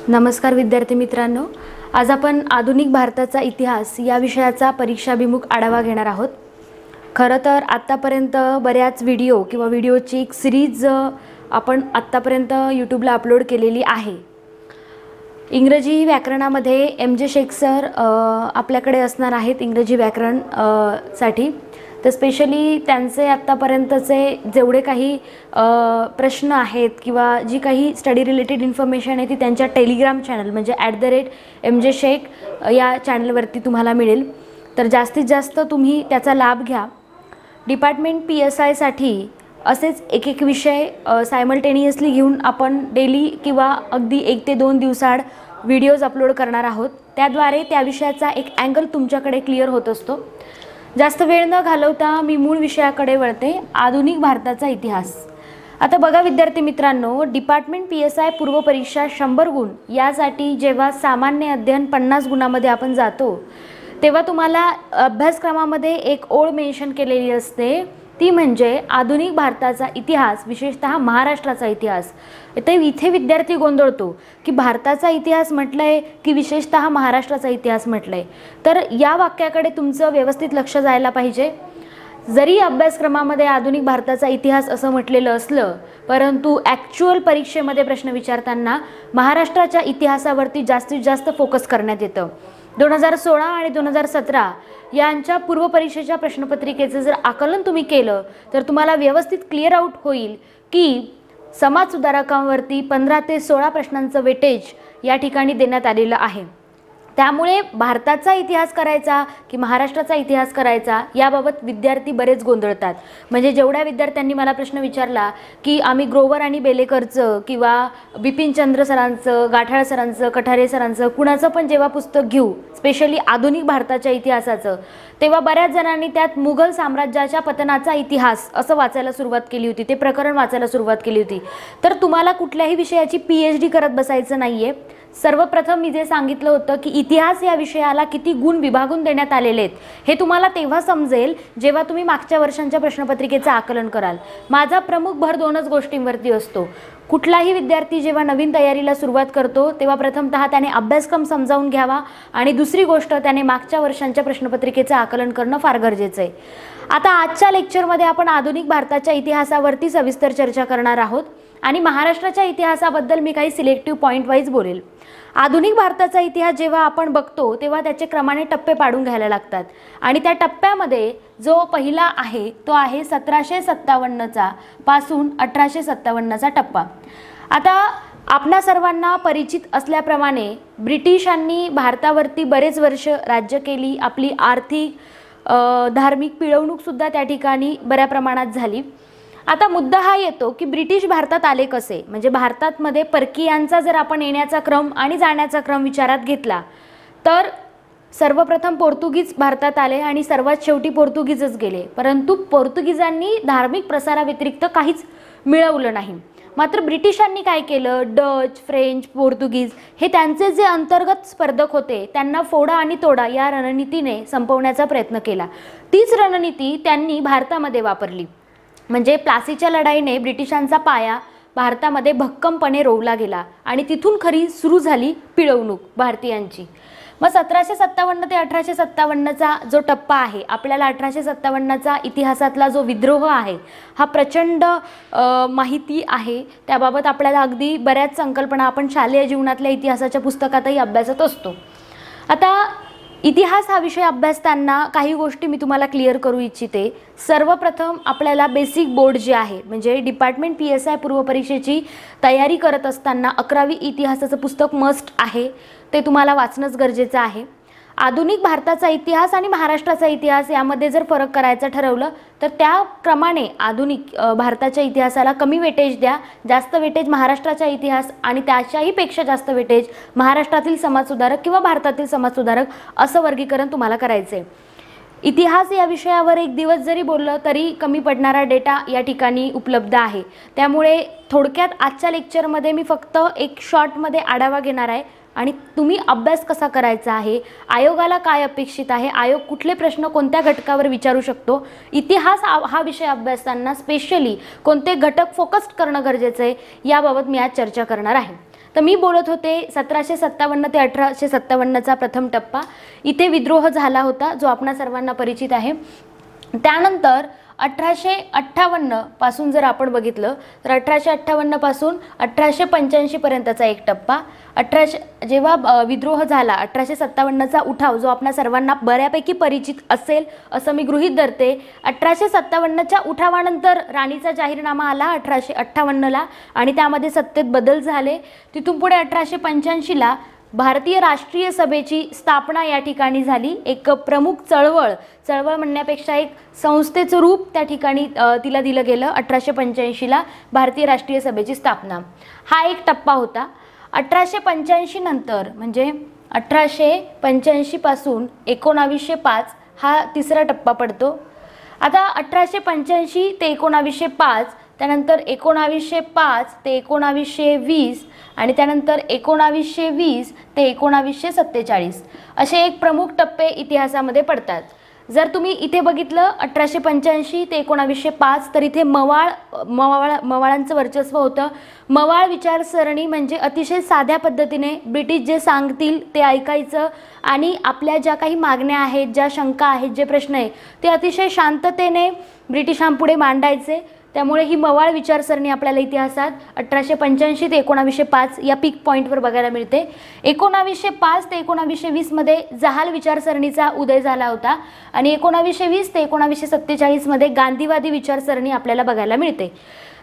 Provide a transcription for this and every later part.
नमस्कार विद्यार्थी मित्रांनो, आज आपण आधुनिक भारताचा इतिहास या विषयाचा परीक्षाभिमुख आढावा घेणार आहोत। खरं तर आतापर्यंत बऱ्याच व्हिडिओ किंवा व्हिडिओची एक सिरीज आपण आतापर्यंत यूट्यूबला अपलोड केलेली आहे। इंग्रजी व्याकरणामध्ये एम.जे. शेख सर आपल्याकडे असणार आहेत इंग्रजी व्याकरण साठी। तर स्पेशली त्यांचे आतापर्यंतचे जेवढे काही प्रश्न आहेत किंवा जी काही स्टडी रिलेटेड इन्फॉर्मेशन आहे ती त्यांच्या टेलिग्राम चॅनल म्हणजे @MJ शेख या चॅनलवरती तुम्हाला मिळेल। तर जास्तीत जास्त तुम्ही त्याचा लाभ घ्या। डिपार्टमेंट PSI साठी असेच एक विषय सायमल्टेनियसली घेऊन आपण डेली किंवा अगदी 1 ते 2 दिवसाआड व्हिडिओज अपलोड करणार आहोत। त्याद्वारे त्या विषयाचा एक अँगल तुमच्याकडे क्लिअर होत असतो। जास्त वेळ न घालवता मी मूळ विषयाकडे वळते, आधुनिक भारताचा इतिहास। आता बघा विद्यार्थी मित्रांनो, डिपार्टमेंट PSI पूर्व परीक्षा 100 गुण यासाठी जेव्हा सामान्य अध्ययन 50 गुणामध्ये आपण जातो तेव्हा तुम्हाला अभ्यासक्रमामध्ये एक ओळ मेन्शन केलेली असते, ती म्हणजे आधुनिक भारताचा इतिहास, विशेषतः महाराष्ट्राचा इतिहास। इथे विद्यार्थी गोंधळतो की भारताचा इतिहास म्हटलंय की विशेषतः महाराष्ट्राचा इतिहास म्हटलंय। तर या वाक्याकडे तुमचं व्यवस्थित लक्ष जायला पाहिजे। जरी अभ्यासक्रमामध्ये आधुनिक भारताचा इतिहास असं म्हटलेलं असलं, परंतु ॲक्च्युअल परीक्षेमध्ये प्रश्न विचारताना महाराष्ट्राच्या इतिहासावरती जास्तीत जास्त फोकस करण्यात येतं। 2016 आणि 2017 यांच्या पूर्व परीक्षेच्या प्रश्नपत्रिकेचं जर आकलन तुम्ही केलं तर तुम्हाला व्यवस्थित क्लिअर आउट होईल की समाज सुधारकांवरती 15 ते 16 प्रश्नांचं वेटेज या ठिकाणी देण्यात आलेलं आहे। त्यामुळे भारताचा इतिहास करायचा की महाराष्ट्राचा इतिहास करायचा याबाबत विद्यार्थी बरेच गोंधळतात। म्हणजे जेवढ्या विद्यार्थ्यांनी मला प्रश्न विचारला की आम्ही ग्रोवर आणि बेलेकरचं किंवा बिपिनचंद्र सरांचं, गाठाळ सरांचं, कठारे सरांचं कुणाचं पण जेव्हा पुस्तक घेऊ स्पेशली आधुनिक भारताच्या इतिहासाचं, तेव्हा बऱ्याच जणांनी त्यात मुघल साम्राज्याच्या पतनाचा इतिहास असं वाचायला सुरुवात केली होती, ते प्रकरण वाचायला सुरुवात केली होती। तर तुम्हाला कुठल्याही विषयाची PhD करत बसायचं नाहीये। सर्वप्रथम मी जे सांगितलं होतं की इतिहास या विषयाला किती गुण विभागून देण्यात आलेले आहेत हे तुम्हाला तेव्हा समजेल जेव्हा तुम्ही मागच्या वर्षांच्या प्रश्नपत्रिकेचं आकलन कराल। माझा प्रमुख भर 2च गोष्टींवरती असतो। कुठलाही विद्यार्थी जेव्हा नवीन तयारीला सुरुवात करतो तेव्हा प्रथमतः त्याने अभ्यासक्रम समजावून घ्यावा आणि दुसरी गोष्ट त्याने मागच्या वर्षांच्या प्रश्नपत्रिकेचं आकलन करणं फार गरजेचं आहे। आता आजच्या लेक्चरमध्ये आपण आधुनिक भारताच्या इतिहासावरती सविस्तर चर्चा करणार आहोत आणि महाराष्ट्राच्या इतिहासाबद्दल मी काही सिलेक्टिव्ह पॉइंट वाईज बोलेल। आधुनिक भारताचा इतिहास जेव्हा आपण बघतो तेव्हा त्याचे क्रमाने टप्पे पाडून घ्यायला लागतात आणि त्या टप्प्यामध्ये जो पहिला आहे तो आहे 1757 पासून 1857 टप्पा। आता आपणा सर्वांना परिचित असल्याप्रमाणे ब्रिटिशांनी भारतावरती बरेच वर्ष राज्य केली। आपली आर्थिक धार्मिक पिळवणूक सुद्धा त्या ठिकाणी बऱ्या प्रमाणात झाली। आता मुद्दा हा येतो की ब्रिटिश भारतात आले कसे, म्हणजे भारतामध्ये परकीयांचा जर आपण येण्याचा क्रम आणि जाण्याचा क्रम विचारात घेतला तर सर्वप्रथम पोर्तुगीज भारतात आले आणि सर्वात शेवटी पोर्तुगीजच गेले। परंतु पोर्तुगीजांनी धार्मिक प्रसाराव्यतिरिक्त काहीच मिळवलं नाही। मात्र ब्रिटिशांनी काय केलं, डच, फ्रेंच, पोर्तुगीज हे त्यांचे जे अंतर्गत स्पर्धक होते त्यांना फोडा आणि तोडा या रणनीतीने संपवण्याचा प्रयत्न केला। तीच रणनीती त्यांनी भारतामध्ये वापरली। म्हणजे प्लासीच्या लढाईने ब्रिटिशांचा पाया भारतामध्ये भक्कमपणे रोवला गेला आणि तिथून खरी सुरू झाली पिळवणूक भारतीयांची। मग 1757 ते 1857चा जो टप्पा आहे, आपल्याला 1857चा इतिहासातला जो विद्रोह आहे हा प्रचंड माहिती आहे। त्याबाबत आपल्याला अगदी बऱ्याच संकल्पना आपण शालेय जीवनातल्या इतिहासाच्या पुस्तकातही अभ्यासत असतो। आता इतिहास हा विषय अभ्यासताना काही गोष्टी मी तुम्हाला क्लिअर करू इच्छिते। सर्वप्रथम आपल्याला बेसिक बोर्ड जे आहे म्हणजे डिपार्टमेंट PSI पूर्व परीक्षेची तयारी करत असताना 11वी इतिहासाचं पुस्तक मस्ट आहे, ते तुम्हाला वाचणंच गरजेचं आहे। आधुनिक भारताचा इतिहास आणि महाराष्ट्राचा इतिहास यामध्ये जर फरक करायचं ठरवलं तर त्या क्रमाने आधुनिक भारताच्या इतिहासाला कमी वेटेज द्या, जास्त वेटेज महाराष्ट्राचा इतिहास आणि त्याच्याही पेक्षा जास्त वेटेज महाराष्ट्रातील समाजसुधारक किंवा भारतातील समाजसुधारक असं वर्गीकरण तुम्हाला करायचं आहे। इतिहास या विषयावर एक दिवस जरी बोललं तरी कमी पडणारा डेटा या ठिकाणी उपलब्ध आहे। त्यामुळे थोडक्यात आजच्या लेक्चरमध्ये मी फक्त एक शॉर्टमध्ये आढावा घेणार आहे आणि तुम्ही अभ्यास कसा करायचा आहे, आयोगाला काय अपेक्षित आहे, आयोग कुठले प्रश्न कोणत्या घटकावर विचारू शकतो, इतिहास हा विषय अभ्यासताना स्पेशली कोणते घटक फोकस्ड करणं गरजेचं आहे याबाबत मी आज चर्चा करणार आहे। तर मी बोलत होते 1757 ते 1857चा प्रथम टप्पा. इथे विद्रोह झाला होता जो आपणा सर्वांना परिचित आहे. त्यानंतर 1858 पासून जर आपण बघितलं तर 1858 पासून 1885 पर्यंतचा एक टप्पा. जेव्हा विद्रोह झाला 1857चा उठाव जो आपणा सर्वांना बऱ्यापैकी परिचित असेल असं मी गृहीत धरते. 1857च्या उठावानंतर राणीचा जाहीरनामा आला 1858ला आणि त्यामध्ये सत्तेत बदल झाले. तिथून पुढे 1885ला भारतीय राष्ट्रीय सभेची स्थापना या ठिकाणी झाली. एक प्रमुख चळवळ म्हणण्यापेक्षा एक संस्थेचं रूप त्या ठिकाणी तिला दिलं गेलं. 1885ला भारतीय राष्ट्रीय सभेची स्थापना हा एक टप्पा होता. 1885 नंतर म्हणजे 1885 पासून 1905 हा तिसरा टप्पा पडतो. आता 1885 ते 1905, त्यानंतर 1905 ते 1920 आणि त्यानंतर 1920 ते 1947 असे एक प्रमुख टप्पे इतिहासामध्ये पडतात. जर तुम्ही इथे बघितलं 1885 ते 1905 तर इथे मवाळांचं वर्चस्व होतं. मवाळ विचारसरणी म्हणजे अतिशय साध्या पद्धतीने ब्रिटिश जे सांगतील ते ऐकायचं आणि आपल्या ज्या काही मागण्या आहेत, ज्या शंका आहेत, जे प्रश्न आहे ते अतिशय शांततेने ब्रिटिशांपुढे मांडायचे. त्यामुळे ही मवाळ विचारसरणी आपल्याला इतिहासात 1885 ते 1905 या पीक पॉईंटवर बघायला मिळते. 1905 ते 1920 मध्ये जहाल विचारसरणीचा उदय झाला होता आणि 1920 ते 1947 मध्ये गांधीवादी विचारसरणी आपल्याला बघायला मिळते.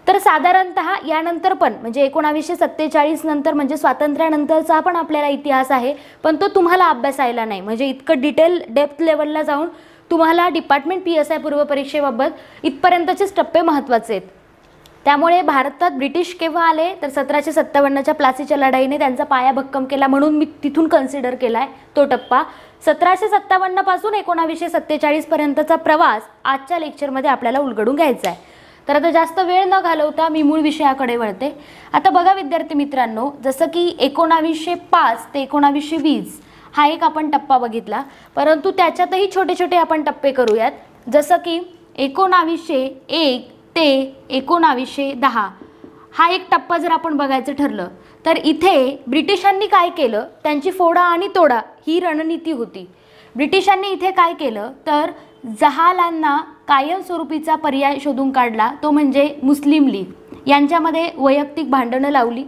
तर साधारणतः यानंतर पण म्हणजे 1947 नंतर म्हणजे स्वातंत्र्यानंतरचा पण आपल्याला इतिहास आहे, पण तो तुम्हाला अभ्यासायला नाही. म्हणजे इतकं डिटेल डेप्थ लेवलला जाऊन तुम्हाला डिपार्टमेंट PSI पूर्व परीक्षेबाबत इथपर्यंतचेच टप्पे महत्त्वाचे आहेत. त्यामुळे भारतात ब्रिटिश केव्हा आले तर 1757च्या प्लासीच्या लढाईने त्यांचा पाया भक्कम केला म्हणून मी तिथून कन्सिडर केला आहे तो टप्पा. 1757 पासून 1947 पर्यंतचा प्रवास आजच्या लेक्चरमध्ये आपल्याला उलगडून घ्यायचा आहे. तर आता जास्त वेळ न घालवता मी मूळ विषयाकडे वळते. आता बघा विद्यार्थी मित्रांनो, जसं की 1905 ते 1920 हा एक आपण टप्पा बघितला, परंतु त्याच्यातही छोटे छोटे आपण टप्पे करूयात. जसं की 1901 ते 1910 हा एक टप्पा जर आपण बघायचं ठरलं तर इथे ब्रिटिशांनी काय केलं, त्यांची फोडा आणि तोडा ही रणनीती होती. ब्रिटिशांनी इथे काय केलं तर जहालांना कायमस्वरूपीचा पर्याय शोधून काढला, तो म्हणजे मुस्लिम लीग. यांच्यामध्ये वैयक्तिक भांडणं लावली.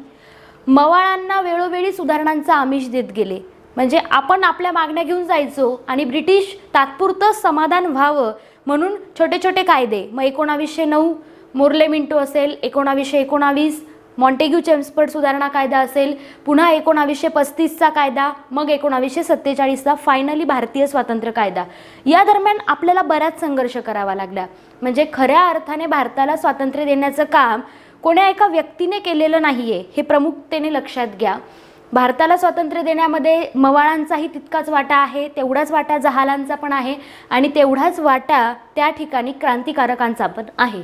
मवाळांना वेळोवेळी सुधारणांचा आमिष देत गेले. म्हणजे आपण आपल्या मागण्या घेऊन जायचो आणि ब्रिटिश तात्पुरतं समाधान व्हावं म्हणून छोटे छोटे कायदे. मग 1909 मोर्ले मिंटो असेल, 1919 मॉन्टेग्यू चेम्सफर्ड सुधारणा कायदा असेल, पुन्हा 1935चा कायदा, मग 1947चा फायनली भारतीय स्वातंत्र्य कायदा. या दरम्यान आपल्याला बराच संघर्ष करावा लागला. म्हणजे खऱ्या अर्थाने भारताला स्वातंत्र्य देण्याचं काम कोण्या एका व्यक्तीने केलेलं नाहीये, हे प्रमुखतेने लक्षात घ्या. भारताला स्वातंत्र्य देण्यामध्ये मवाळांचाही तितकाच वाटा आहे, तेवढाच वाटा जहालांचा पण आहे आणि तेवढाच वाटा त्या ठिकाणी क्रांतिकारकांचा पण आहे.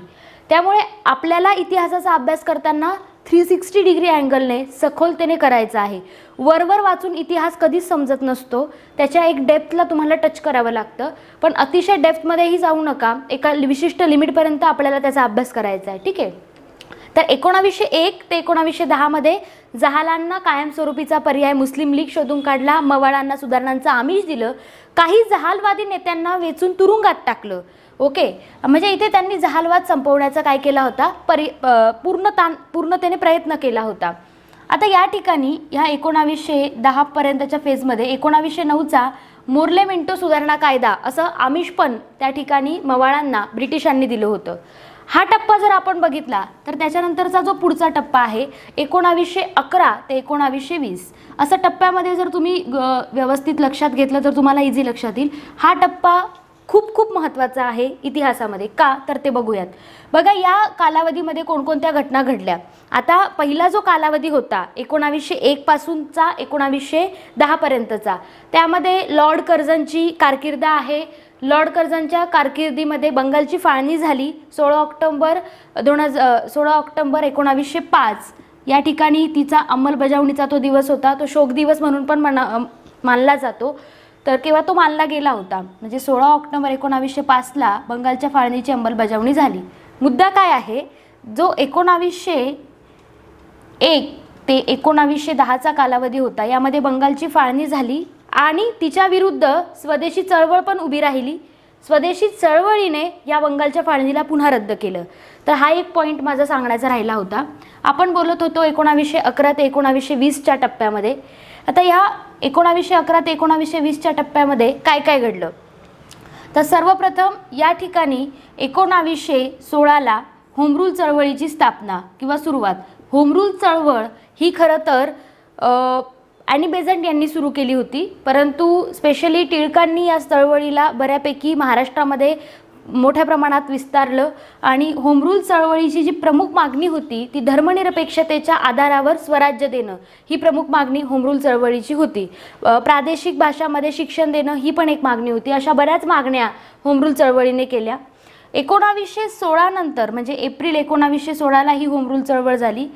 त्यामुळे आपल्याला इतिहासाचा अभ्यास करताना 360 डिग्री अँगलने सखोलतेने करायचा आहे. वरवर वाचून इतिहास कधीच समजत नसतो, त्याच्या एक डेप्थला तुम्हाला टच करावं लागतं. पण अतिशय डेप्थमध्येही जाऊ नका, एका विशिष्ट लिमिटपर्यंत आपल्याला त्याचा अभ्यास करायचा आहे. ठीक आहे. तर 1901 ते 1910 मध्ये जहालांना कायमस्वरूपीचा पर्याय मुस्लिम लीग शोधून काढला. मवाळांना सुधारणांचं आमिष दिलं. काही जहालवादी नेत्यांना वेचून तुरुंगात टाकलं. ओके, म्हणजे इथे त्यांनी जहालवाद संपवण्याचा काय केला होता, पूर्णतेने प्रयत्न केला होता. आता या ठिकाणी ह्या 1910 पर्यंतच्या फेजमध्ये 1909चा मोर्ले मिंटो सुधारणा कायदा असं आमिष पण त्या ठिकाणी मवाळांना ब्रिटिशांनी दिलं होतं. हा टप्पा जर आपण बघितला तर त्याच्यानंतरचा जो पुढचा टप्पा आहे 1911 ते 1920 असा टप्प्यामध्ये जर तुम्ही व्यवस्थित लक्षात घेतलं तर तुम्हाला इझी लक्षात येईल. हा टप्पा खूप खूप महत्त्वाचा आहे इतिहासामध्ये. का तर ते बघूयात. बघा या कालावधीमध्ये कोणकोणत्या घटना घडल्या. आता पहिला जो कालावधी होता 1901 पासूनचा 1910 पर्यंतचा, त्यामध्ये लॉर्ड कर्झनची कारकीर्द आहे. लॉर्ड कर्झनच्या कारकिर्दीमध्ये बंगालची फाळणी झाली. 16 ऑक्टोबर 1905 या ठिकाणी तिचा अंमलबजावणीचा तो दिवस होता. तो शोक दिवस म्हणून पण मानला जातो. तर केव्हा तो मानला गेला होता म्हणजे 16 ऑक्टोबर 1905ला बंगालच्या फाळणीची अंमलबजावणी झाली. मुद्दा काय आहे, जो 1901 ते 1910चा कालावधी होता। यामध्ये बंगालची फाळणी झाली आणि तिच्या विरुद्ध स्वदेशी चळवळ पण उभी राहिली। स्वदेशी चळवळीने या बंगालच्या फाळणीला पुन्हा रद्द केलं। तर हा एक पॉइंट माझा सांगण्याचा राहिला होता। आपण बोलत होतो 1911 ते 1920च्या टप्प्यामध्ये। आता ह्या 1911 ते 1920च्या टप्प्यामध्ये काय काय घडलं, तर सर्वप्रथम या ठिकाणी 1916ला होम रूल चळवळीची स्थापना किंवा सुरुवात। होम रूल चळवळ ही खरं तर ॲनी बेझंट यांनी सुरू केली होती, परंतु स्पेशली टिळकांनी या चळवळीला बऱ्यापैकी महाराष्ट्रामध्ये मोठ्या प्रमाणात विस्तारलं आणि होम रूल चळवळीची जी प्रमुख मागणी होती ती धर्मनिरपेक्षतेच्या आधारावर स्वराज्य देणं ही प्रमुख मागणी होम रूल चळवळीची होती। प्रादेशिक भाषांमध्ये शिक्षण देणं ही पण एक मागणी होती। अशा बऱ्याच मागण्या होम रूल चळवळीने केल्या। 1916 नंतर म्हणजे एप्रिल 1916ला ही होम रूल चळवळ झाली।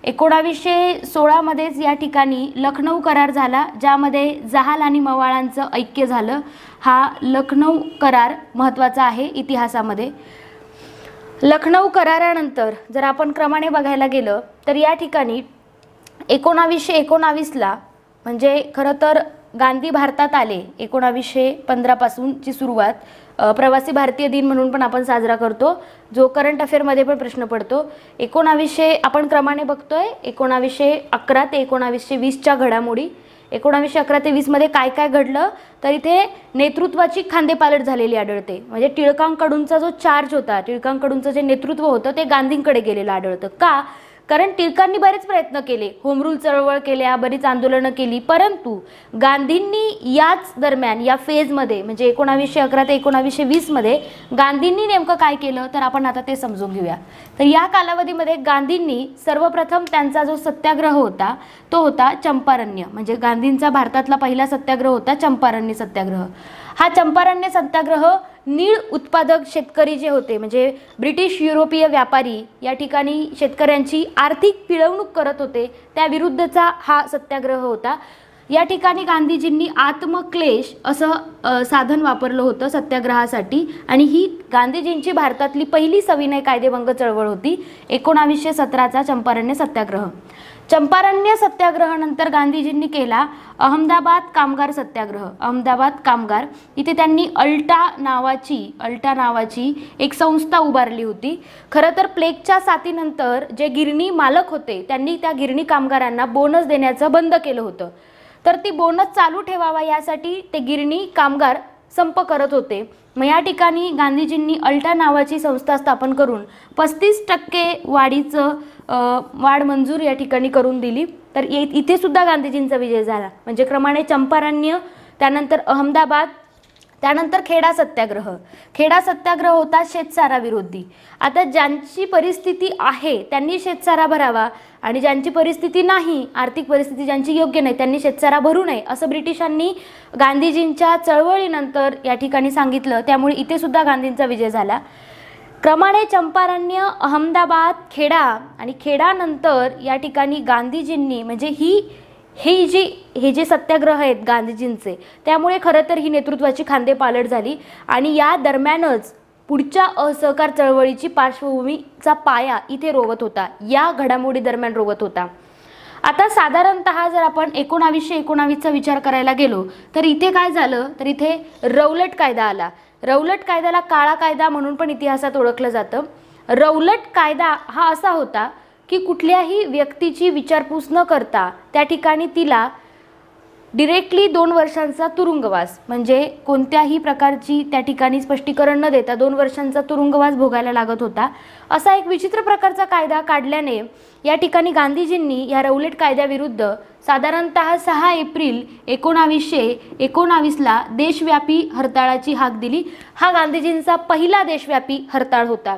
1916 मध्येच या ठिकाणी लखनौ करार झाला, ज्यामध्ये जहाल आणि मवाळांचं ऐक्य झालं। हा लखनौ करार महत्त्वाचा आहे इतिहासामध्ये। लखनौ करारानंतर जर आपण क्रमाने बघायला गेलं तर या ठिकाणी 1919ला म्हणजे खरं तर गांधी भारतात आले 1915 पासूनची सुरुवात प्रवासी भारतीय दिन म्हणून पण आपण साजरा करतो, जो करंट अफेअरमध्ये पण प्रश्न पडतो। 1900 आपण क्रमाने बघतोय 1911 ते 1920च्या घडामोडी। 1911 ते 20 मध्ये काय काय घडलं, तर इथे नेतृत्वाची खांदेपालट झालेली आढळते। म्हणजे टिळकांकडूनचा जो चार्ज होता, टिळकांकडूनचं जे नेतृत्व होतं ते गांधींकडे गेलेलं आढळतं। का? कारण टिळकांनी बरेच प्रयत्न केले, होम रूल चळवळ केल्या, बरीच आंदोलनं केली, परंतु गांधींनी याच दरम्यान या फेजमध्ये म्हणजे 1911 ते 1920 मध्ये गांधींनी नेमकं काय केलं तर आपण आता ते समजून घेऊया। तर या कालावधीमध्ये गांधींनी सर्वप्रथम त्यांचा जो सत्याग्रह होता तो होता चंपारण्य। म्हणजे गांधींचा भारतातला पहिला सत्याग्रह होता चंपारण्य सत्याग्रह। हा चंपारण्य सत्याग्रह नीळ उत्पादक शेतकरी जे होते म्हणजे ब्रिटिश युरोपीय व्यापारी या ठिकाणी शेतकऱ्यांची आर्थिक पिळवणूक करत होते, त्या विरुद्धचा हा सत्याग्रह होता। या ठिकाणी गांधीजींनी आत्मक्लेश असं साधन वापरलं होतं सत्याग्रहासाठी आणि ही गांधीजींची भारतातली पहिली सविनय कायदेभंग चळवळ होती 1917चा चंपारण्य सत्याग्रह। चंपारण्य सत्याग्रहानंतर गांधीजींनी केला अहमदाबाद कामगार सत्याग्रह। अहमदाबाद कामगार इथे त्यांनी अल्टा नावाची एक संस्था उभारली होती। खरं तर प्लेगच्या साथीनंतर जे गिरणी मालक होते त्यांनी त्या गिरणी कामगारांना बोनस देण्याचं बंद केलं होतं, तर ती बोनस चालू ठेवावा यासाठी ते गिरणी कामगार संप करत होते। मग या ठिकाणी गांधीजींनी अल्टा नावाची संस्था स्थापन करून 35% वाढ मंजूर या ठिकाणी करून दिली। तर इथे सुद्धा गांधीजींचा विजय झाला। म्हणजे क्रमाने चंपारण्य, त्यानंतर अहमदाबाद, त्यानंतर खेडा सत्याग्रह। खेडा सत्याग्रह होता शेतसारा विरोधी। आता ज्यांची परिस्थिती आहे त्यांनी शेतसारा भरावा आणि ज्यांची परिस्थिती नाही, आर्थिक परिस्थिती ज्यांची योग्य नाही त्यांनी शेतसारा भरू नये असं ब्रिटिशांनी गांधीजींच्या चळवळीनंतर या ठिकाणी सांगितलं। त्यामुळे इथे सुद्धा गांधींचा विजय झाला। क्रमाने चंपारण्य, अहमदाबाद, खेडा आणि खेडानंतर या ठिकाणी गांधीजींनी म्हणजे हे जे सत्याग्रह आहेत गांधीजींचे, त्यामुळे खरं तर ही नेतृत्वाची खांदेपालट झाली आणि या दरम्यानच पुढच्या असहकार चळवळीची पार्श्वभूमीचा पाया इथे रोवत होता, या घडामोडी दरम्यान रोवत होता। आता साधारणतः जर आपण 1919चा विचार करायला गेलो तर इथे काय झालं, तर इथे रौलट कायदा आला। रौलट कायद्याला काळा कायदा म्हणून पण इतिहासात ओळखलं जातं। रौलट कायदा हा असा होता की कुठल्याही व्यक्तीची विचारपूस न करता त्या ठिकाणी तिला डिरेक्टली 2 वर्षांचा तुरुंगवास म्हणजे कोणत्याही प्रकारची त्या ठिकाणी स्पष्टीकरण न देता 2 वर्षांचा तुरुंगवास भोगायला लागत होता। असा एक विचित्र प्रकारचा कायदा काढल्याने या ठिकाणी गांधीजींनी या रौलट कायद्याविरुद्ध साधारणतः 6 एप्रिल 1919ला देशव्यापी हरताळाची हाक दिली। हा गांधीजींचा पहिला देशव्यापी हरताळ होता।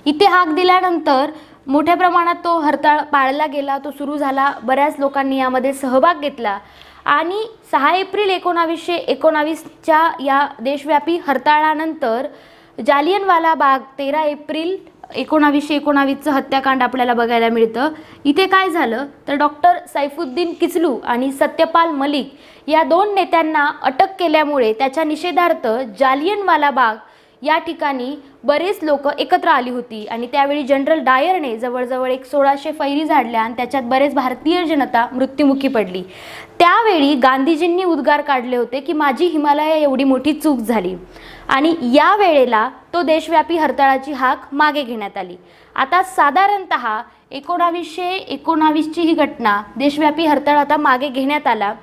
इथे हाक दिल्यानंतर मोठ्या प्रमाणात तो हरताळ पाळला गेला, तो सुरू झाला, बऱ्याच लोकांनी यामध्ये सहभाग घेतला आणि 6 एप्रिल 1919च्या या देशव्यापी हरताळानंतर जालियनवाला बाग 13 एप्रिल 1919चं हत्याकांड आपल्याला बघायला मिळतं। इथे काय झालं तर डॉक्टर सैफुद्दीन किचलू आणि सत्यपाल मलिक या 2 नेत्यांना अटक केल्यामुळे त्याच्या निषेधार्थ जालियनवाला बाग या ठिकाणी बरेच लोक एकत्र आली होती आणि त्यावेळी जनरल डायरने जवळजवळ 1600 फैरी झाडल्या आणि त्याच्यात बरेच भारतीय जनता मृत्युमुखी पडली। त्यावेळी गांधीजींनी उद्गार काढले होते की माझी हिमालय एवढी मोठी चूक झाली आणि या वेळेला तो देशव्यापी हरताळाची हाक मागे घेण्यात आली। आता साधारणतः 1919 ची ही घटना, देशव्यापी हरताळ आता मागे घेण्यात आला।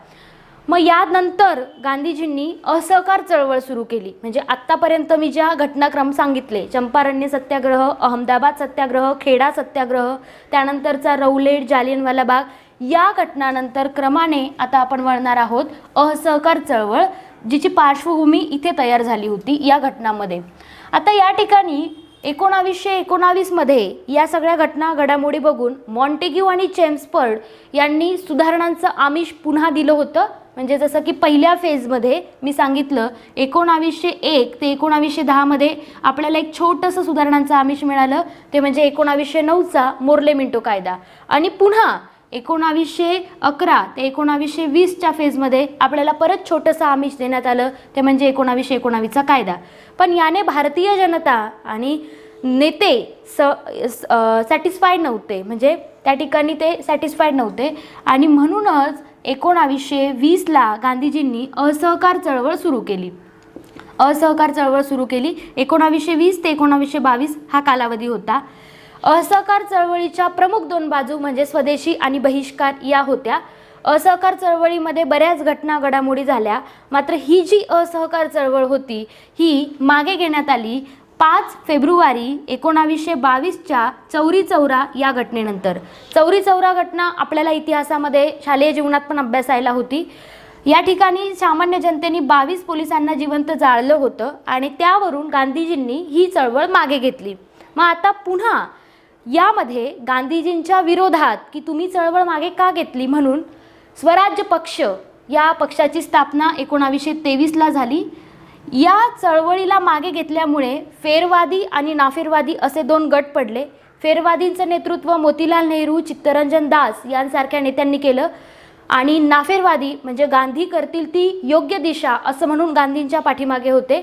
मग यानंतर गांधीजींनी असहकार चळवळ सुरू केली। म्हणजे आत्तापर्यंत मी ज्या घटनाक्रम सांगितले, चंपारण्य सत्याग्रह, अहमदाबाद सत्याग्रह, खेडा सत्याग्रह, त्यानंतरचा रौलेट, जालियनवाला बाग, या घटनानंतर क्रमाने आता आपण वळणार आहोत असहकार चळवळ, जिची पार्श्वभूमी इथे तयार झाली होती या घटनांमध्ये। आता या ठिकाणी 1919 मध्ये या सगळ्या घटना घडामोडी बघून मॉन्टेग्यू आणि चेम्सफोर्ड यांनी सुधारणांचं आमिष पुन्हा दिलं होतं। म्हणजे जसं की पहिल्या फेजमध्ये मी सांगितलं 1901 ते 1910 मध्ये आपल्याला एक छोटंसं सुधारणांचं आमिष मिळालं, ते म्हणजे 1909चा मोर्ले मिंटो कायदा, आणि पुन्हा 1911 ते 1920च्या फेजमध्ये आपल्याला परत छोटंसं आमिष देण्यात आलं, ते म्हणजे 1919चा कायदा। पण याने भारतीय जनता आणि नेते सॅटिस्फाईड नव्हते, म्हणजे त्या ठिकाणी ते सॅटिस्फाईड नव्हते आणि म्हणूनच 1920ला गांधीजींनी असहकार चळवळ सुरू केली। असहकार चळवळ सुरू केली 1920 ते 1922 हा कालावधी होता। असहकार चळवळीच्या प्रमुख दोन बाजू म्हणजे स्वदेशी आणि बहिष्कार या होत्या। असहकार चळवळीमध्ये बऱ्याच घटना घडामोडी झाल्या, मात्र ही जी असहकार चळवळ होती ही मागे घेण्यात आली 5 फेब्रुवारी 1922च्या चौरी चौरा या घटनेनंतर। चौरी चौरा घटना आपल्याला इतिहासामध्ये शालेय जीवनात पण अभ्यासायला होती। या ठिकाणी सामान्य जनतेने 22 पोलिसांना जिवंत जाळलं होतं आणि त्यावरून गांधीजींनी ही चळवळ मागे घेतली। मग आता पुन्हा यामध्ये गांधीजींच्या विरोधात की तुम्ही चळवळ मागे का घेतली म्हणून स्वराज्य पक्ष या पक्षाची स्थापना 1923ला झाली। या चळवळीला मागे घेतल्यामुळे फेरवादी आणि नाफेरवादी असे दोन गट पडले। फेरवादींचं नेतृत्व मोतीलाल नेहरू, चित्तरंजन दास यांसारख्या नेत्यांनी केलं आणि नाफेरवादी म्हणजे गांधी करतील ती योग्य दिशा असं म्हणून गांधींच्या पाठीमागे होते।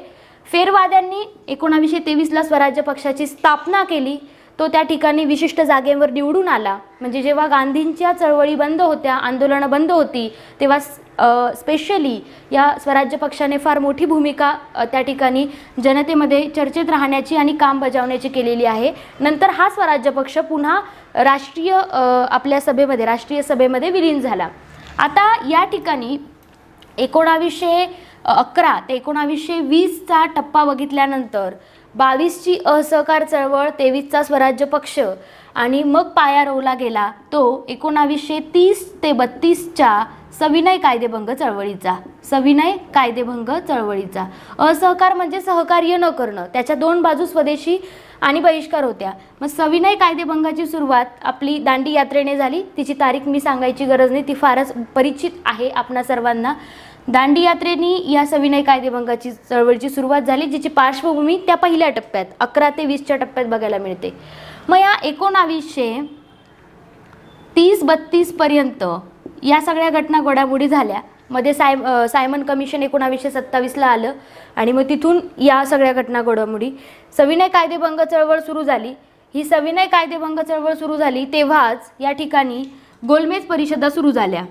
फेरवाद्यांनी 1923ला स्वराज्य पक्षाची स्थापना केली। तो त्या ठिकाणी विशिष्ट जागेवर निवडून आला। म्हणजे जेव्हा गांधींच्या चळवळी बंद होत्या, आंदोलनं बंद होती, तेव्हा स्पेशली या स्वराज्य पक्षाने फार मोठी भूमिका त्या ठिकाणी जनतेमध्ये चर्चेत राहण्याची आणि काम बजावण्याची केलेली आहे। नंतर हा स्वराज्य पक्ष पुन्हा राष्ट्रीय सभेमध्ये विलीन झाला। आता या ठिकाणी 1911 ते 1920चा टप्पा बघितल्यानंतर 22ची असहकार चळवळ, 23चा स्वराज्य पक्ष आणि मग पाया रोवला गेला तो 1930 ते 32च्या सविनय कायदेभंग चळवळीचा। सविनय कायदेभंग चळवळीचा असहकार म्हणजे सहकार्य न करणं, त्याच्या दोन बाजू स्वदेशी आणि बहिष्कार होत्या। मग सविनय कायदेभंगाची सुरुवात आपली दांडी यात्रेने झाली। तिची तारीख मी सांगायची गरज नाही, ती फारच परिचित आहे आपणा सर्वांना। दांडी यात्रेनी या सविनय कायदेभंगाची चळवळीची सुरुवात झाली, जिची पार्श्वभूमी त्या पहिल्या टप्प्यात 11 ते 20च्या टप्प्यात बघायला मिळते। मग या 1930-32 पर्यंत या सगळ्या घटना घडामोडी झाल्या। मध्ये सायमन कमिशन 1927ला आलं आणि मग तिथून या सगळ्या घटना घडामोडी सविनय कायदेभंग चळवळ सुरू झाली। ही सविनय कायदेभंग चळवळ सुरू झाली तेव्हाच या ठिकाणी गोलमेज परिषदा सुरू झाल्या।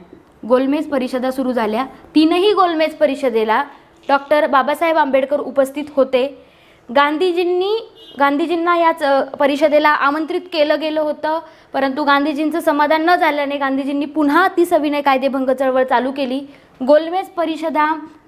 गोलमेज परिषदा सुरू झाल्या। तीनही गोलमेज परिषदेला डॉक्टर बाबासाहेब आंबेडकर उपस्थित होते। गांधीजींना या परिषदेला आमंत्रित केलं गेलं होतं, परंतु गांधीजींचं समाधान न झाल्याने गांधीजींनी पुन्हा ती सविनय कायदेभंग चळवळ चालू केली। गोलमेज परिषदा,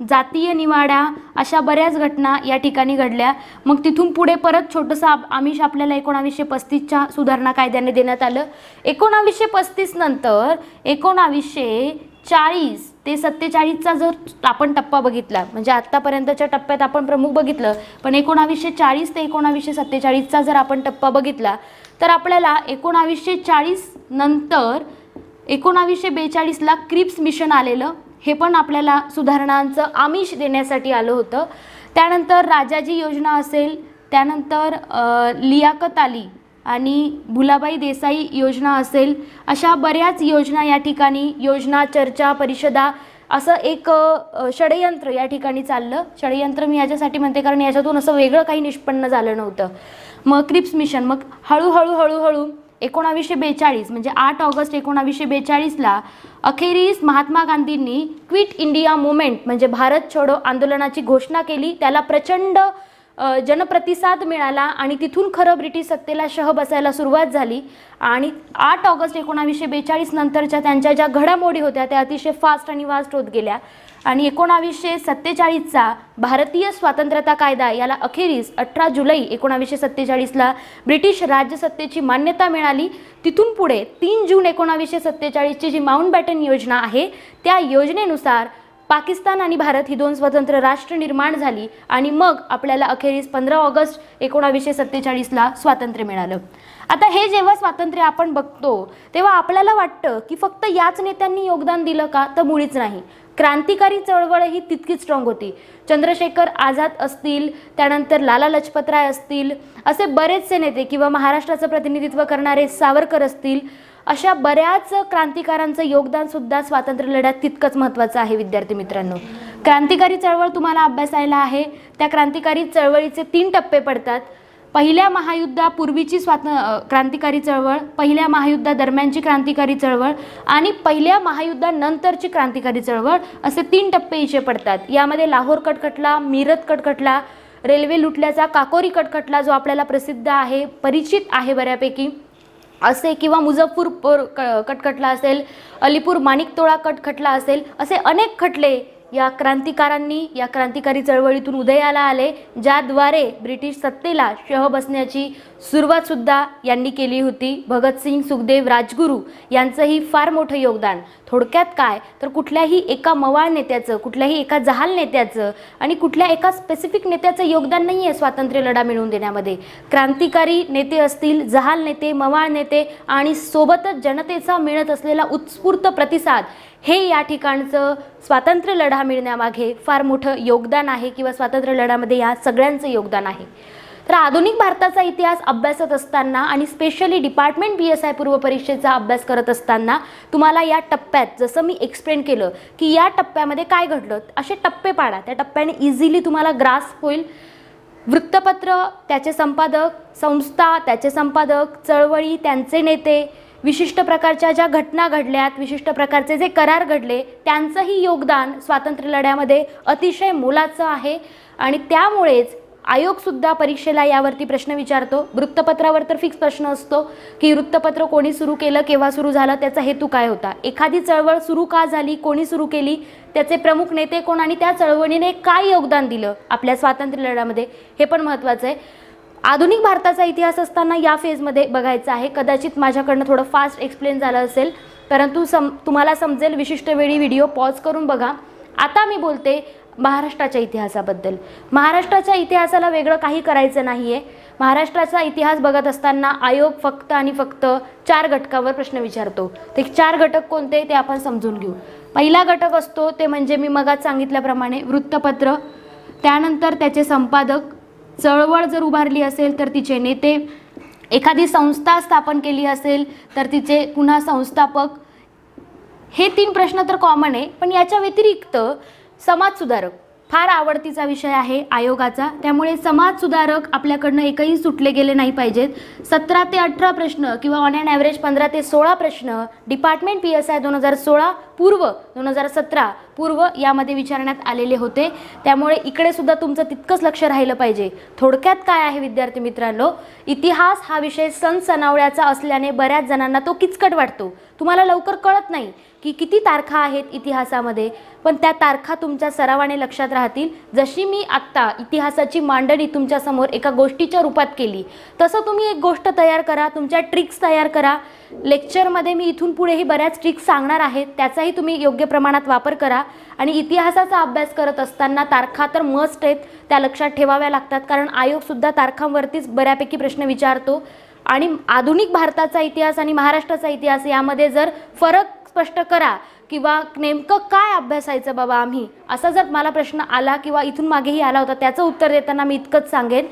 जातीय निवाडा अशा बऱ्याच घटना या ठिकाणी घडल्या। मग तिथून पुढे परत छोटंसं आमिष आपल्याला 1935च्या सुधारणा कायद्याने देण्यात आलं। 1935 नंतर 1940 ते 47चा जर आपण टप्पा बघितला, म्हणजे आत्तापर्यंतच्या टप्प्यात आपण प्रमुख बघितलं, पण 1940 ते 1947चा जर आपण टप्पा बघितला तर आपल्याला 1940 नंतर 1942ला क्रिप्स मिशन आलेलं, हे पण आपल्याला सुधारणांचं आमिष देण्यासाठी आलं होतं। त्यानंतर राजाजी योजना असेल, त्यानंतर लियाकत अली आणि भुलाबाई देसाई योजना असेल, अशा बऱ्याच योजना या ठिकाणी योजना, चर्चा, परिषदा असं एक षडयंत्र या ठिकाणी चाललं. षडयंत्र मी याच्यासाठी म्हणते कारण याच्यातून असं वेगळं काही निष्पन्न झालं नव्हतं. मग क्रिप्स मिशन, मग हळूहळू 1942 म्हणजे 8 ऑगस्ट 1942ला अखेरीस महात्मा गांधींनी क्विट इंडिया मुवमेंट म्हणजे भारत छोडो आंदोलनाची घोषणा केली. त्याला प्रचंड जनप्रतिसाद मिळाला आणि तिथून खरं ब्रिटिश सत्तेला शह बसायला सुरुवात झाली. आणि 8 ऑगस्ट 1942 नंतरच्या त्यांच्या ज्या घडामोडी होत्या त्या अतिशय फास्ट आणि वास्ट होत गेल्या. आणि 1947चा भारतीय स्वातंत्र्यता कायदा याला अखेरीस 18 जुलै 1947ला ब्रिटिश राज्यसत्तेची मान्यता मिळाली. तिथून पुढे 3 जून 1947ची जी माउंटबॅटन योजना आहे त्या योजनेनुसार पाकिस्तान आणि भारत ही 2 स्वतंत्र राष्ट्र निर्माण झाली आणि मग आपल्याला अखेरीस 15 ऑगस्ट 1947ला स्वातंत्र्य मिळालं. आता हे जेव्हा स्वातंत्र्य आपण बघतो तेव्हा आपल्याला वाटतं की फक्त याच नेत्यांनी योगदान दिलं का, तर मुळीच नाही. क्रांतिकारी चळवळ ही तितकीच स्ट्रॉंग होती. चंद्रशेखर आझाद असतील, त्यानंतर लाला लजपतराय असतील, असे बरेचसे नेते किंवा महाराष्ट्राचं प्रतिनिधित्व करणारे सावरकर असतील, अशा बऱ्याच क्रांतिकारांचं योगदान सुद्धा स्वातंत्र्य लढ्यात तितकंच महत्त्वाचं आहे. विद्यार्थी मित्रांनो, क्रांतिकारी चळवळ तुम्हाला अभ्यासायला आहे. त्या क्रांतिकारी चळवळीचे 3 टप्पे पडतात. पहिल्या महायुद्धापूर्वीची क्रांतिकारी चळवळ, पहिल्या महायुद्धादरम्यानची क्रांतिकारी चळवळ आणि पहिल्या महायुद्धानंतरची क्रांतिकारी चळवळ, असे 3 टप्पे इथे पडतात. यामध्ये लाहोर कटखटला, मीरत कटखटला, रेल्वे लुटल्याचा काकोरी कटखटला जो आपल्याला प्रसिद्ध आहे, परिचित आहे बऱ्यापैकी असे, किंवा मुझफ्फरपूर कटखटला असेल, अलीपूर माणिकतोळा कटखटला असेल, असे अनेक खटले या क्रांतिकारांनी या क्रांतिकारी चळवळीतून उदयाला आले, ज्याद्वारे ब्रिटिश सत्तेला शह बसण्याची सुरुवात सुद्धा यांनी केली होती. भगतसिंग, सुखदेव, राजगुरू यांचंही फार मोठं योगदान. थोडक्यात काय तर कुठल्याही एका मवाळ नेत्याचं, कुठल्याही एका जहाल नेत्याचं आणि कुठल्या एका स्पेसिफिक नेत्याचं योगदान नाही आहे स्वातंत्र्य लढा मिळवून देण्यामध्ये. क्रांतिकारी नेते असतील, जहाल नेते, मवाळ नेते आणि सोबतच जनतेचा मिळत असलेला उत्स्फूर्त प्रतिसाद, हे या ठिकाणचं स्वातंत्र्य लढा मिळण्यामागे फार मोठं योगदान आहे किंवा स्वातंत्र्य लढ्यामध्ये या सगळ्यांचं योगदान आहे. तर आधुनिक भारताचा इतिहास अभ्यासत असताना आणि स्पेशली डिपार्टमेंट PSI पूर्व परीक्षेचा अभ्यास करत असताना तुम्हाला या टप्प्यात, जसं मी एक्सप्लेन केलं की या टप्प्यामध्ये काय घडलं, असे टप्पे पाडा. त्या टप्प्याने इझिली तुम्हाला ग्रास्प होईल. वृत्तपत्र, त्याचे संपादक, संस्था, त्याचे संपादक, चळवळी, त्यांचे नेते, विशिष्ट प्रकारच्या ज्या घटना घडल्यात, विशिष्ट प्रकारचे जे करार घडले, त्यांचंही योगदान स्वातंत्र्य लढ्यामध्ये अतिशय मोलाचं आहे. आणि त्यामुळेच आयोगसुद्धा परीक्षेला यावरती प्रश्न विचारतो. वृत्तपत्रावर तर फिक्स प्रश्न असतो की वृत्तपत्र कोणी सुरू केलं, केव्हा सुरू झालं, त्याचा हेतू काय होता, एखादी चळवळ सुरू का झाली, कोणी सुरू केली, त्याचे प्रमुख नेते कोण आणि त्या चळवळीने काय योगदान दिलं आपल्या स्वातंत्र्य लढ्यामध्ये, हे पण महत्त्वाचं आहे. आधुनिक भारताचा इतिहास असताना या फेजमध्ये बघायचा आहे. कदाचित माझ्याकडनं थोडं फास्ट एक्सप्लेन झालं असेल, परंतु तुम्हाला समजेल. विशिष्ट वेळी व्हिडिओ पॉज करून बघा. आता मी बोलते महाराष्ट्राच्या इतिहासाबद्दल. महाराष्ट्राच्या इतिहासाला वेगळं काही करायचं नाही आहे. महाराष्ट्राचा इतिहास बघत असताना आयोग फक्त आणि फक्त 4 घटकावर प्रश्न विचारतो. ते 4 घटक कोणते ते आपण समजून घेऊ. पहिला घटक असतो ते म्हणजे मी मगाच सांगितल्याप्रमाणे वृत्तपत्र, त्यानंतर त्याचे संपादक, चळवळ जर उभारली असेल तर तिचे नेते, एखादी संस्था स्थापन केली असेल तर तिचे पुन्हा संस्थापक. हे 3 प्रश्न तर कॉमन आहे. पण याच्या व्यतिरिक्त समाजसुधारक फार आवडतीचा विषय आहे आयोगाचा, त्यामुळे समाजसुधारक आपल्याकडनं एकही सुटले गेले नाही पाहिजेत. 17 ते 18 प्रश्न किंवा ऑन ॲन ॲव्हरेज 15 ते 16 प्रश्न डिपार्टमेंट PSI 2016 पूर्व 2017 पूर्व यामध्ये विचारण्यात आलेले होते. त्यामुळे इकडे सुद्धा तुमचं तितकंच लक्ष राहिलं पाहिजे. थोडक्यात काय आहे विद्यार्थी मित्रांनो, इतिहास हा विषय सणसणावळ्याचा असल्याने बऱ्याच जणांना तो किचकट वाटतो. तुम्हाला लवकर कळत नाही की किती तारखा आहेत इतिहासामध्ये, पण त्या तारखा तुमच्या सरावाने लक्षात राहतील. जशी मी आत्ता इतिहासाची मांडणी तुमच्यासमोर एका गोष्टीच्या रूपात केली, तसं तुम्ही एक गोष्ट तयार करा, तुमच्या ट्रिक्स तयार करा. लेक्चरमध्ये मी इथून पुढेही बऱ्याच ट्रिक्स सांगणार आहेत, त्याचाही तुम्ही योग्य प्रमाणात वापर करा. आणि इतिहासाचा अभ्यास करत असताना तारखा तर मस्ट आहेत, त्या लक्षात ठेवाव्या लागतात, कारण आयोगसुद्धा तारखांवरतीच बऱ्यापैकी प्रश्न विचारतो. आणि आधुनिक भारताचा इतिहास आणि महाराष्ट्राचा इतिहास यामध्ये जर फरक स्पष्ट करा किंवा नेमकं काय अभ्यासायचं बाबा आम्ही, असा जर मला प्रश्न आला किंवा इथून मागेही आला होता, त्याचं उत्तर देताना मी इतकंच सांगेन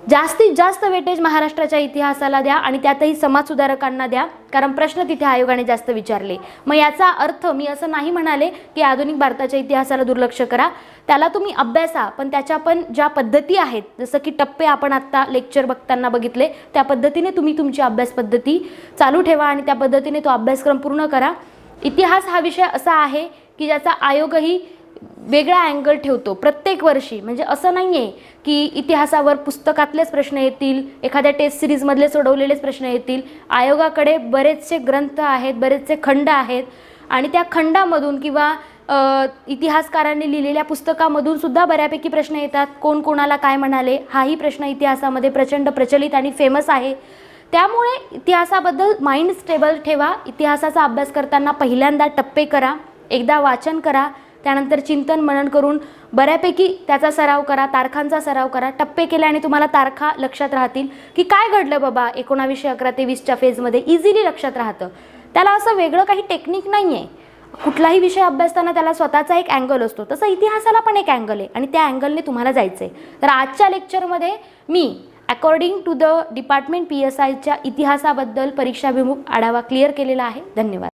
जास्तीत जास्त वेटेज महाराष्ट्राच्या इतिहासाला द्या आणि त्यातही समाजसुधारकांना द्या, कारण प्रश्न तिथे आयोगाने जास्त विचारले. मग याचा अर्थ मी असं नाही म्हणाले की आधुनिक भारताच्या इतिहासाला दुर्लक्ष करा, त्याला तुम्ही अभ्यासा, पण त्याच्या पण ज्या पद्धती आहेत, जसं की टप्पे आपण आत्ता लेक्चर बघताना बघितले, त्या पद्धतीने तुम्ही तुमची अभ्यास पद्धती चालू ठेवा आणि त्या पद्धतीने तो अभ्यासक्रम पूर्ण करा. इतिहास हा विषय असा आहे की ज्याचा आयोगही वेगळा अँगल ठेवतो प्रत्येक वर्षी. म्हणजे असं नाही आहे की इतिहासावर पुस्तकातलेच प्रश्न येतील, एखाद्या टेस्ट सिरीजमधले सोडवलेलेच प्रश्न येतील. आयोगाकडे बरेचसे ग्रंथ आहेत, बरेचसे खंड आहेत आणि त्या खंडामधून किंवा इतिहासकारांनी लिहिलेल्या पुस्तकामधून सुद्धा बऱ्यापैकी प्रश्न येतात. कोण कोणाला काय म्हणाले हाही प्रश्न इतिहासामध्ये प्रचंड प्रचलित आणि फेमस आहे. त्यामुळे इतिहासाबद्दल माइंड स्टेबल ठेवा. इतिहासाचा अभ्यास करताना पहिल्यांदा टप्पे करा, एकदा वाचन करा, त्यानंतर चिंतन मनन करून बऱ्यापैकी त्याचा सराव करा, तारखांचा सराव करा. टप्पे केल्याने तुम्हाला तारखा लक्षात राहतील की काय घडलं बाबा 1911 ते 20च्या फेजमध्ये, इझिली लक्षात राहतं. त्याला असं वेगळं काही टेक्निक नाही आहे. कुठलाही विषय अभ्यासताना त्याला स्वतःचा एक अँगल असतो, तसं इतिहासाला पण एक अँगल आहे आणि त्या अँगलने तुम्हाला जायचं आहे. तर आजच्या लेक्चरमध्ये मी अकॉर्डिंग टू द डिपार्टमेंट PSIच्या इतिहासाबद्दल परीक्षाभिमुख आढावा क्लिअर केलेला आहे. धन्यवाद.